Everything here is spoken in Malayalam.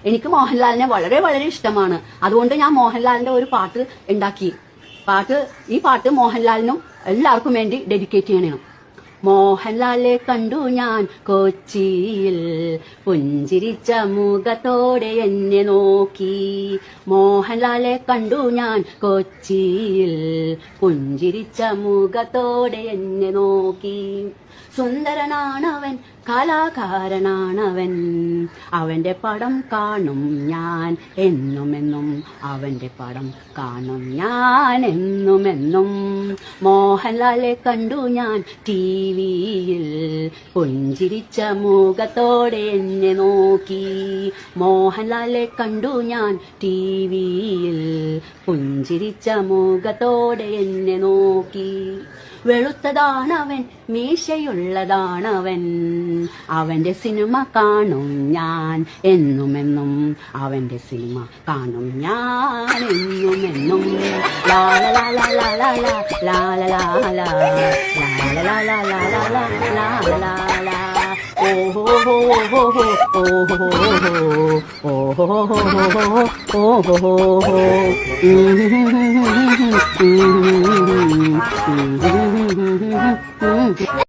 എനിക്ക് മോഹൻലാലിനെ വളരെ വളരെ ഇഷ്ടമാണ്. അതുകൊണ്ട് ഞാൻ മോഹൻലാലിന്റെ ഒരു പാട്ട് ഉണ്ടാക്കി. ഈ പാട്ട് മോഹൻലാലിനും എല്ലാവർക്കും വേണ്ടി ഡെഡിക്കേറ്റ് ചെയ്യണം. മോഹൻലാലെ കണ്ടു ഞാൻ കൊച്ചിയിൽ, പുഞ്ചിരിച്ച മുഖത്തോടെ എന്നെ നോക്കി. മോഹൻലാലെ കണ്ടു ഞാൻ കൊച്ചിയിൽ, പുഞ്ചിരിച്ച മുഖത്തോടെ എന്നെ നോക്കി. സുന്ദരനാണവൻ, കലാകാരനാണവൻ, അവന്റെ പടം കാണും ഞാൻ എന്നുമെന്നും, അവന്റെ പടം കാണും ഞാൻ എന്നുമെന്നും. മോഹൻലാലെ കണ്ടു ഞാൻ ടിവിയിൽ, പുഞ്ചിരിച്ച മുഖത്തോടെ എന്നെ നോക്കി. മോഹൻലാലെ കണ്ടു ഞാൻ ടിവിയിൽ, പുഞ്ചിരിച്ച മുഖത്തോടെ എന്നെ നോക്കി. വെളുത്തതാണവൻ, മീശയുള്ളതാണവൻ, അവന്റെ സിനിമ കാണും ഞാൻ എന്നുമെന്നും, അവന്റെ സിനിമ കാണും ഞാൻ എന്നുമെന്നും. ലാലലാലാലാലാ ലാലലാലാ ലാലലാലാലാലാ ഓഹോ ഓഹോ ഓഹോ ഓഹോ ഓഹോ.